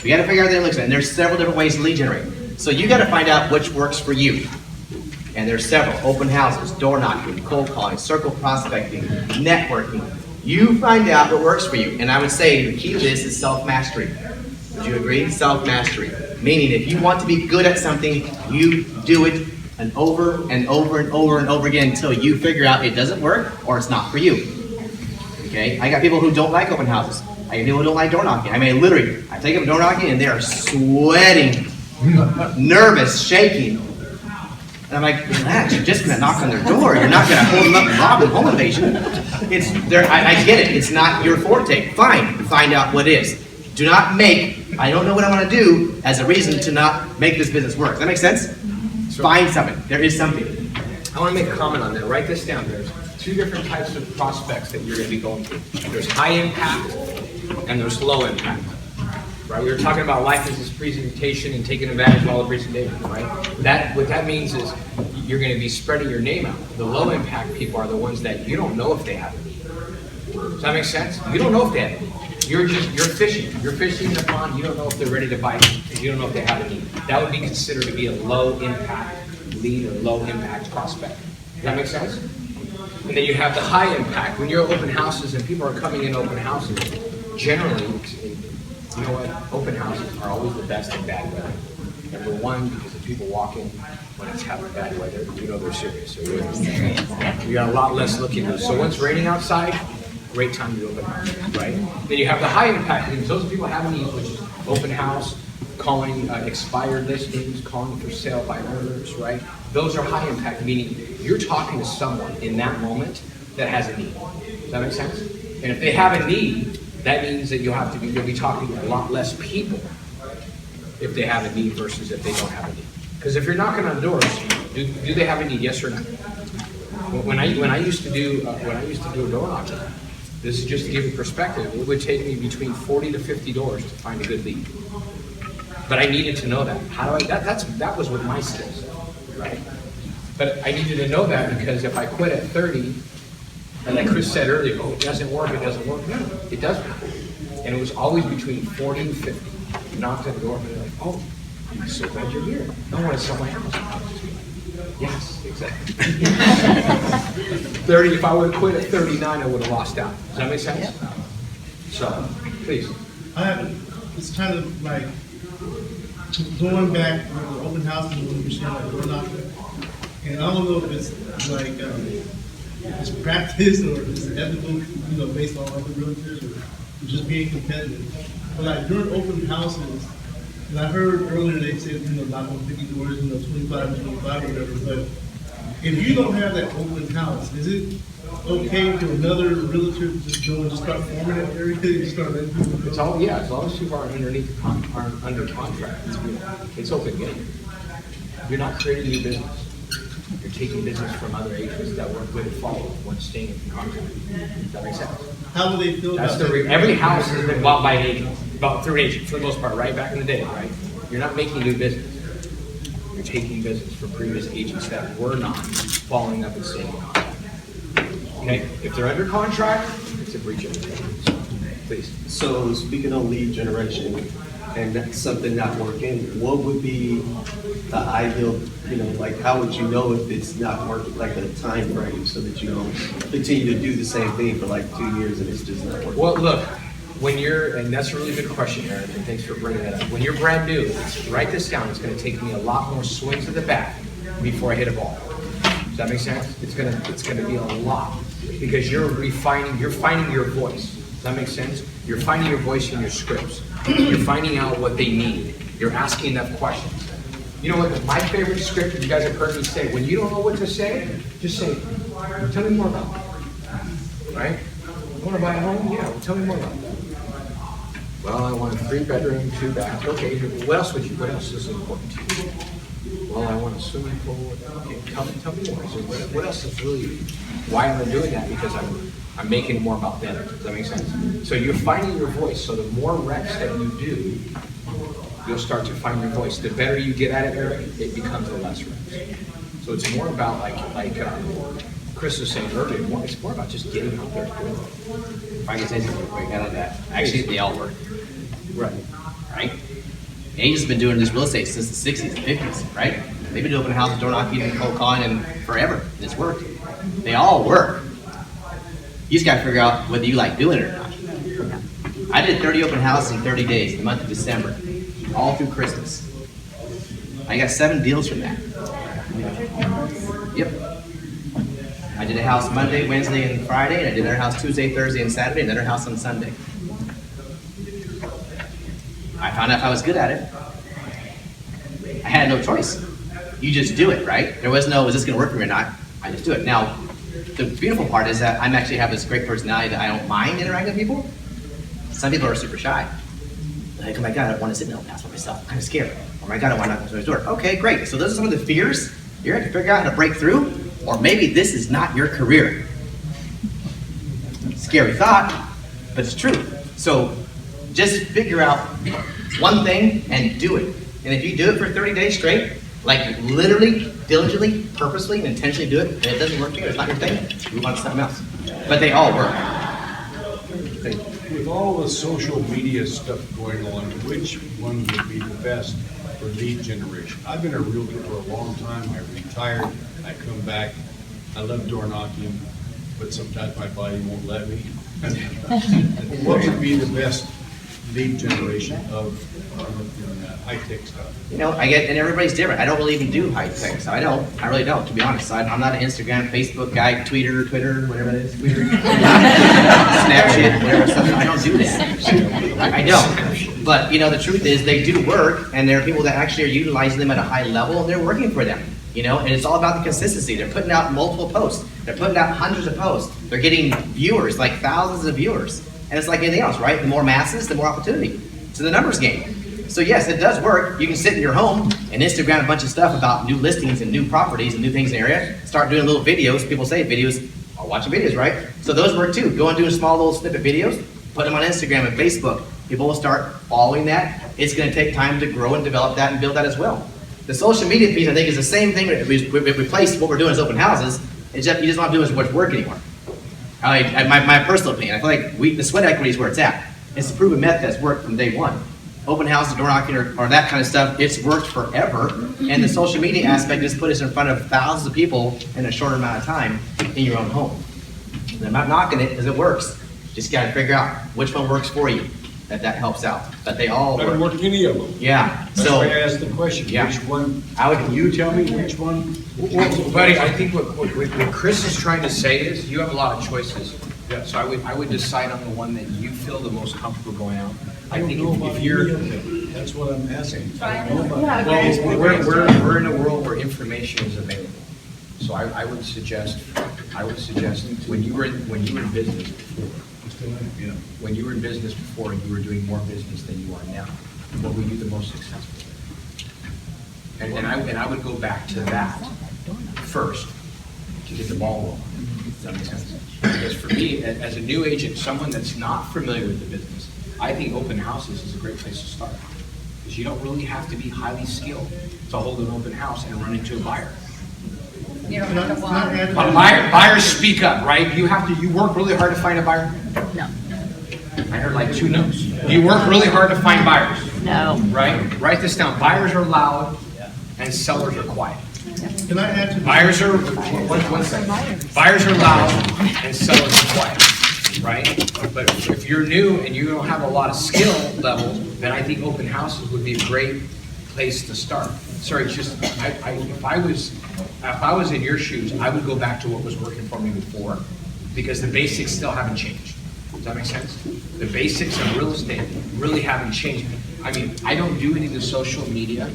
We got to figure out what that looks like. And there's several different ways to lead generate. So you got to find out which works for you. And there's several: open houses, door knocking, cold calling, circle prospecting, networking. You find out what works for you. And I would say the key to this is self-mastery. Would you agree? Self-mastery. Meaning if you want to be good at something, you do it and over and over and over and over again until you figure out it doesn't work or it's not for you. Okay? I got people who don't like open houses. I got people who don't like door knocking. I mean, literally, I take them door knocking and they are sweating, nervous, shaking. And I'm like, relax, you're just going to knock on their door. You're not going to hold them up and rob them, home invasion. It's there. I get it. It's not your forte. Fine. Find out what is. Do not make, I don't know what I want to do, as a reason to not make this business work. Does that make sense? Find something. There is something. I want to make a comment on that. Write this down. There's 2 different types of prospects that you're going to be going through. There's high impact and there's low impact. right? We were talking about life as this presentation and taking advantage of all the presentations, right? What that means is you're going to be spreading your name out. The low impact people are the ones that you don't know if they have a need. Does that make sense? You don't know if they have a need. You're fishing. You're fishing in a pond. You don't know if they're ready to bite because you don't know if they have a need. That would be considered to be a low impact lead or low impact prospect. Does that make sense? And then you have the high impact. When you're open houses and people are coming in open houses, generally, you know what? Open houses are always the best in bad weather. Number one, because if people walk in when it's having bad weather, you know they're serious. So you got a lot less looking at. So when it's raining outside, great time to do open house, right? Then you have the high impact things. Those people have needs, which is open house, calling expired listings, calling for sale by owners, right? Those are high impact, meaning you're talking to someone in that moment that has a need. Does that make sense? And if they have a need, that means that you'll be talking to a lot less people if they have a need versus if they don't have a need. Because if you're knocking on doors, do they have a need? Yes or no? When I used to do a door knocking, this is just to give you perspective, it would take me between 40 to 50 doors to find a good lead. But I needed to know that. That was with my skills, right? But I needed to know that because if I quit at 30, and like Chris said earlier, oh, it doesn't work. No, it does work. And it was always between 40 and 50. You knocked at the door and they're like, oh, I'm so glad you're here. I want to sell my house. Yes, exactly. 30, if I would have quit at 39, I would have lost out. Does that make sense? Yeah. So, please. It's kind of like going back to the open houses when you're saying like door knocking. And I don't know if it's like it's practice or it's ethical, based on other realtors or just being competitive. But like during open houses, and I heard earlier they said, knock on 50 doors, 25 and 25 or whatever, but if you don't have that open house, is it okay for another realtor to just go and just start forming that area and just start letting people go? As long as people aren't under contract, it's open game. You're not creating new business. You're taking business from other agents that weren't good at follow-up, weren't staying in contract. Does that make sense? How do they feel about that? Every house has been bought by an agent, through an agent for the most part, right? Back in the day, right? You're not making new business. You're taking business from previous agents that were not following up and staying in contract. Okay? If they're under contract, it's a breach of the contract. Please. So speaking on lead generation and that's something not working, what would be the ideal, like how would you know if it's not working, like a time frame so that you don't continue to do the same thing for like 2 years and it's just not working? Well, look, and that's a really good question, Eric, and thanks for bringing that up. When you're brand new, write this down, it's gonna take me a lot more swings of the bat before I hit a ball. Does that make sense? It's gonna be a lot because you're finding your voice. Does that make sense? You're finding your voice in your scripts. You're finding out what they need. You're asking enough questions. You know what? My favorite script, you guys have heard me say, when you don't know what to say, just say, tell me more about it. Right? You want to buy a home? Yeah, well, tell me more about it. Well, I want a 3-bedroom, 2 bath. Okay, what else is important to you? Well, I want a swimming pool. Okay, tell me more. So what else is really, why am I doing that? Because I'm making it more about them. Does that make sense? So you're finding your voice. So the more reps that you do, you'll start to find your voice. The better you get at it, Eric, it becomes the less reps. So it's more about like Chris was saying earlier, it's more about just getting out there and doing it. If I can say something quick out of that, actually they all work. Right? Agents have been doing this real estate since the 60s and 50s, right? They've been opening houses, door knocking, and cold calling, and forever, and it's worked. They all work. You just gotta figure out whether you like doing it or not. I did 30 open houses in 30 days, the month of December, all through Christmas. I got 7 deals from that. Yep. I did a house Monday, Wednesday, and Friday, and I did another house Tuesday, Thursday, and Saturday, and another house on Sunday. I found out if I was good at it. I had no choice. You just do it, right? There was no, is this gonna work for me or not? I just do it. Now, the beautiful part is that I'm actually have this great personality that I don't mind interacting with people. Some people are super shy. Like, oh my God, I don't want to sit in an open house by myself. I'm kind of scared. Oh my God, I want to knock on someone's door. Okay, great. So those are some of the fears. You're going to figure out how to break through, or maybe this is not your career. Scary thought, but it's true. So Just figure out one thing and do it. And if you do it for 30 days straight, like literally, diligently, purposely, and intentionally do it, and it doesn't work for you, it's not your thing, move on to something else. But they all work. With all the social media stuff going on, which one would be the best for lead generation? I've been a realtor for a long time. I retired. I come back. I love door knocking, but sometimes my body won't let me. What would be the best lead generation of high-tech stuff? You know, I get, and everybody's different. I don't really even do high tech, so I really don't, to be honest. I'm not an Instagram, Facebook guy, Twitter, whatever it is, Twitter, Snapchat, whatever stuff. I don't do that. I don't. But, you know, the truth is they do work, and there are people that actually are utilizing them at a high level, and they're working for them. You know, and it's all about the consistency. They're putting out multiple posts. They're putting out hundreds of posts. They're getting viewers, like thousands of viewers. And it's like anything else, right? The more masses, the more opportunity. It's the numbers game. So yes, it does work. You can sit in your home and Instagram a bunch of stuff about new listings and new properties and new things in the area. Start doing little videos. People say videos are watching videos, right? So those work too. Go and do small little snippet videos. Put them on Instagram and Facebook. People will start following that. It's going to take time to grow and develop that and build that as well. The social media piece, I think, is the same thing. We replaced what we're doing as open houses. It's just, you just don't do as much work anymore. My personal opinion, I feel like the sweat equity is where it's at. It's a proven method that's worked from day one. Open houses, door knocking, or that kind of stuff, it's worked forever. And the social media aspect just put us in front of thousands of people in a short amount of time in your own home. And I'm not knocking it because it works. Just got to figure out which one works for you. That helps out. But they all work. Doesn't work any of them. Yeah. That's why I asked the question. Yeah. Which one? Can you tell me which one? Well, buddy, I think what Chris is trying to say is you have a lot of choices. Yeah. So I would decide on the one that you feel the most comfortable going out. I think if you're, that's what I'm asking. Well, we're in a world where information is available. So I would suggest when you were in business before. When you were in business before, you were doing more business than you are now. What were you the most successful with? And I would go back to that first to get the ball rolling. Does that make sense? Because for me, as a new agent, someone that's not familiar with the business, I think open houses is a great place to start. Because you don't really have to be highly skilled to hold an open house and run into a buyer. You don't have to walk. Buyers speak up, right? You work really hard to find a buyer? No. I heard like 2 no's. You work really hard to find buyers? No. Right? Write this down. Buyers are loud and sellers are quiet. Can I add to Buyers are, one second. Buyers are loud and sellers are quiet, right? But if you're new and you don't have a lot of skill level, then I think open houses would be a great place to start. Sorry, it's just, if I was in your shoes, I would go back to what was working for me before, because the basics still haven't changed. Does that make sense? The basics of real estate really haven't changed. I mean, I don't do any of the social media.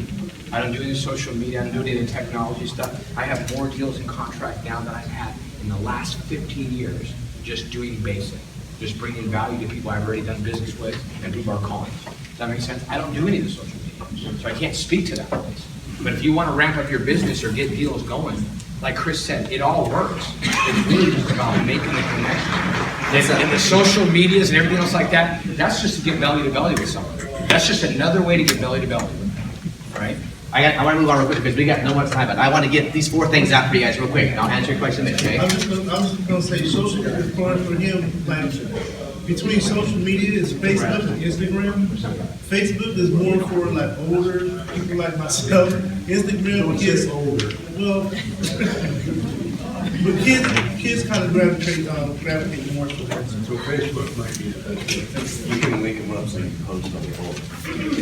I don't do any of the technology stuff. I have more deals in contract now than I've had in the last 15 years just doing basic, just bringing value to people I've already done business with and people are calling. Does that make sense? I don't do any of the social media, so I can't speak to that place. But if you want to ramp up your business or get deals going, like Chris said, it all works. It's really just about making the connection. And the social medias and everything else like that, that's just to get belly to belly with someone. That's just another way to get belly to belly. Right? I want to move on real quick because we got no much time, but I want to get these 4 things out for you guys real quick, and I'll answer your question then, okay? I was just going to say, social, for him, like, between social media is Facebook and Instagram. Facebook is more for like older people like myself. Instagram is older. Well, but kids kind of gravitate more towards. So Facebook might be the best. You can link them up so you can post on the board.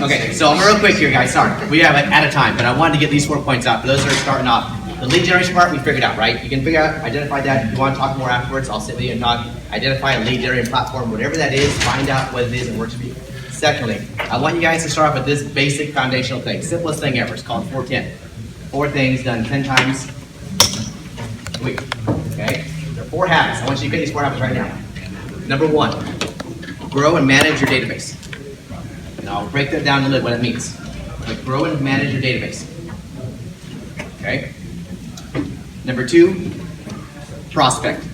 Okay, so I'm real quick here, guys. Sorry, we have out of time, but I wanted to get these 4 points out for those that are starting off. The lead generation part, we figured out, right? You can figure out, identify that. If you want to talk more afterwards, I'll sit with you and talk. Identify a lead generating platform, whatever that is, find out what it is and works for you. Secondly, I want you guys to start off with this basic foundational thing. Simplest thing ever. It's called 410. 4 things done 10 times a week. Okay? There are 4 habits. I want you to get these 4 habits right now. Number 1, grow and manage your database. And I'll break that down a little bit what it means. Like grow and manage your database. Okay? Number 2, prospect.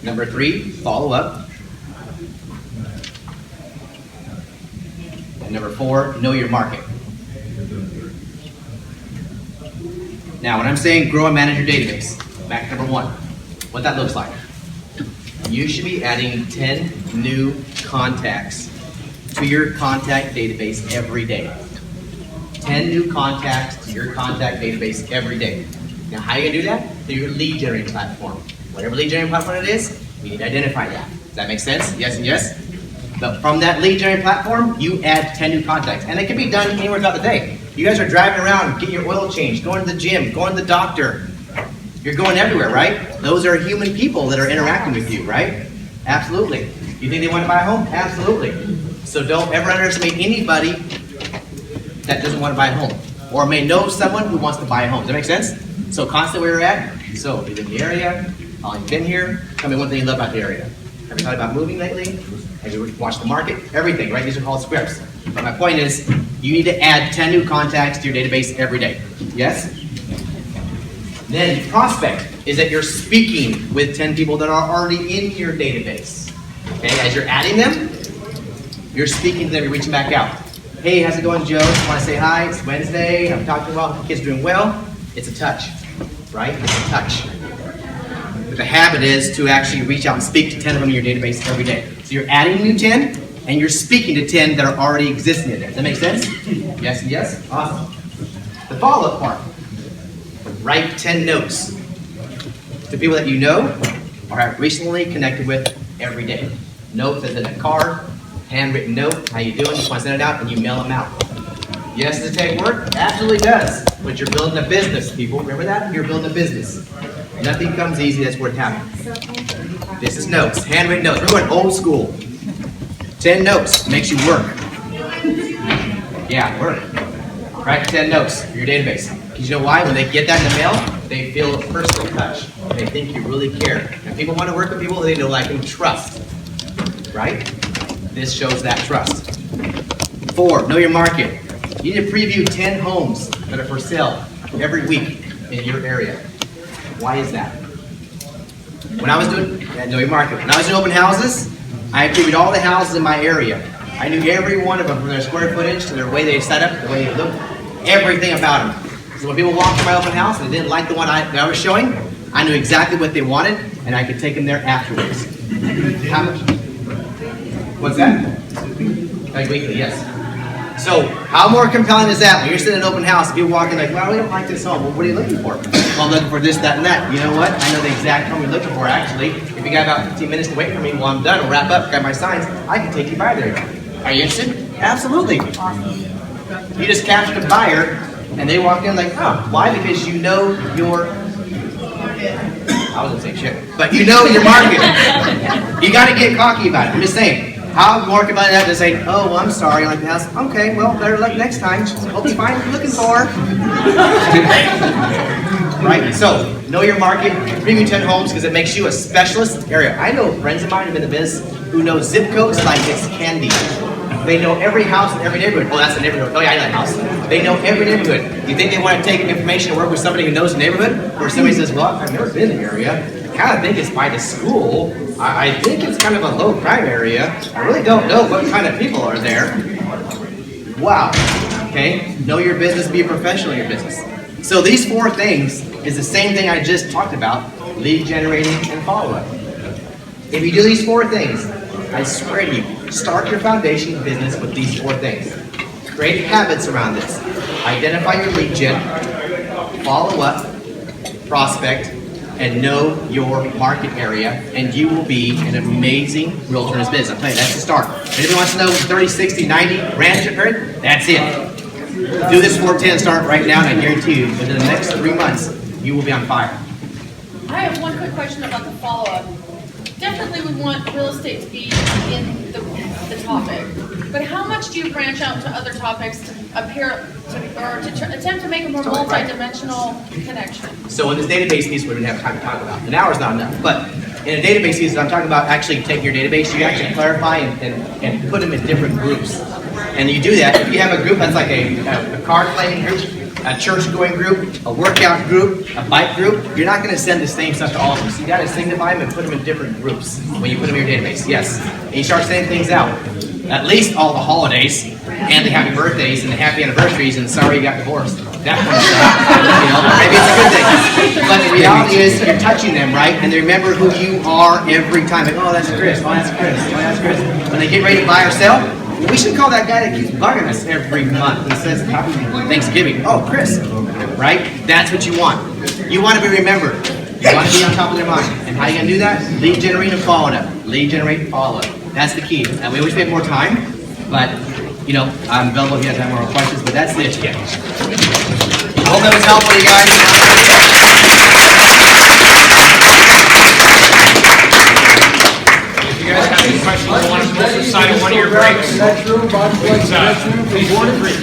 Number 3, follow up. And number 4, know your market. Now, when I'm saying grow and manage your database, back to number 1, what that looks like. You should be adding 10 new contacts to your contact database every day. 10 new contacts to your contact database every day. Now, how are you going to do that? Through your lead generating platform. Whatever lead generating platform it is, we need to identify that. Does that make sense? Yes and yes? But from that lead generating platform, you add 10 new contacts. And it can be done anywhere throughout the day. You guys are driving around, getting your oil changed, going to the gym, going to the doctor. You're going everywhere, right? Those are human people that are interacting with you, right? Absolutely. You think they want to buy a home? Absolutely. So don't ever underestimate anybody that doesn't want to buy a home or may know someone who wants to buy a home. Does that make sense? So constantly where you're at. So you live in the area, how long you've been here. Tell me one thing you love about the area. Have you thought about moving lately? Have you watched the market? Everything, right? These are called scripts. But my point is, you need to add 10 new contacts to your database every day. Yes? Then prospect is that you're speaking with 10 people that are already in your database. Okay, as you're adding them, you're speaking to them, you're reaching back out. Hey, how's it going, Joe? Just want to say hi. It's Wednesday. I'm talking about the kids doing well. It's a touch, right? It's a touch. But the habit is to actually reach out and speak to 10 of them in your database every day. So you're adding new 10, and you're speaking to 10 that are already existing in there. Does that make sense? Yes and yes? Awesome. The follow-up part. Write 10 notes to people that you know or have recently connected with every day. Notes as in a card, handwritten note, how you doing, just want to send it out, and you mail them out. Yes, does it take work? Absolutely does. But you're building a business, people. Remember that? You're building a business. Nothing comes easy that's worth having. This is notes, handwritten notes. We're going old school. 10 notes makes you work. Yeah, work. Write 10 notes for your database. Because you know why? When they get that in the mail, they feel a personal touch. They think you really care. And people want to work with people they know, like, and trust. Right? This shows that trust. 4, know your market. You need to preview 10 homes that are for sale every week in your area. Why is that? When I was doing, know your market. When I was doing open houses, I previewed all the houses in my area. I knew every one of them, from their square footage to their way they set up, the way they looked, everything about them. So when people walked to my open house and they didn't like the one that I was showing, I knew exactly what they wanted, and I could take them there afterwards. How much? What's that? Like weekly, yes. So, how more compelling is that when you're sitting in an open house, if you walk in like, well, we don't like this home. Well, what are you looking for? Well, I'm looking for this, that, and that. You know what? I know the exact home you're looking for, actually. If you got about 15 minutes to wait for me while I'm done, I'll wrap up, grab my signs, I can take you by there. Are you interested? Absolutely. You just captured a buyer, and they walk in like, oh, why? Because you know your... I wasn't saying shit. But you know your market. You got to get cocky about it. I'm just saying. How more compelling that to say, oh, well, I'm sorry, I like the house. Okay, well, better luck next time. Hope you find what you're looking for. Right? So, know your market, preview 10 homes because it makes you a specialist area. I know friends of mine who've been in the business who know zip codes like it's candy. They know every house in every neighborhood. Oh, that's a neighborhood. Oh, yeah, I know that house. They know every neighborhood. Do you think they want to take information and work with somebody who knows the neighborhood? Or somebody says, well, I've never been in the area. I kind of think it's by the school. I think it's kind of a low crime area. I really don't know what kind of people are there. Wow. Okay? Know your business, be a professional in your business. So these 4 things is the same thing I just talked about, lead generating and follow-up. If you do these 4 things, I swear to you, start your foundation business with these 4 things. Create habits around this. Identify your lead gen, follow up, prospect, and know your market area, and you will be an amazing realtor in this business. I'm telling you, that's the start. If anybody wants to know 30, 60, 90 ranch period, that's it. Do this 410 start right now, and I guarantee you, within the next 3 months, you will be on fire. I have one quick question about the follow-up. Definitely we want real estate to be in the topic, but how much do you branch out to other topics to appear to attempt to make a more multi-dimensional connection? So in this database piece, we didn't have time to talk about. An hour is not enough, but in a database piece, I'm talking about actually taking your database, you actually clarify and put them in different groups. And you do that, if you have a group that's like a card playing group, a church-going group, a workout group, a bike group, you're not going to send the same stuff to all of them. So you got to signify them and put them in different groups when you put them in your database. Yes, and you start sending things out. At least all the holidays and the happy birthdays and the happy anniversaries and sorry you got divorced. That kind of stuff. You know, maybe it's a good thing. But the reality is you're touching them, right? And they remember who you are every time. Like, oh, that's Chris. Oh, that's Chris. Oh, that's Chris. When they get ready to buy or sell, we should call that guy that keeps bugging us every month and says Happy Thanksgiving. Oh, Chris. Right? That's what you want. You want to be remembered. You want to be on top of their mind. And how you going to do that? Lead generate and follow up. Lead generate and follow up. That's the key. And we always spend more time, but you know, I'm available if you guys have more questions, but that's the education. I hope that was helpful, you guys. If you guys have any questions, you want to post the side of one of your breaks, please feel free.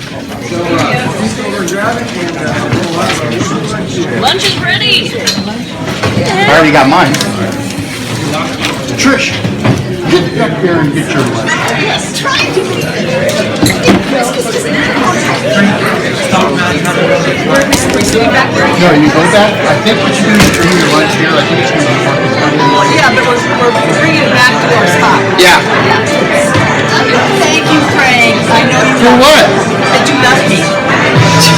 Lunch is ready. I already got mine. Trish, get up here and get your lunch. Yes, trying to be. No, you go back. I think what you're doing is bringing your lunch here. I think it's going to be fucking. Yeah, but we're bringing it back to our spot. Yeah. Thank you, Frank. I know you. For what? I do not hate.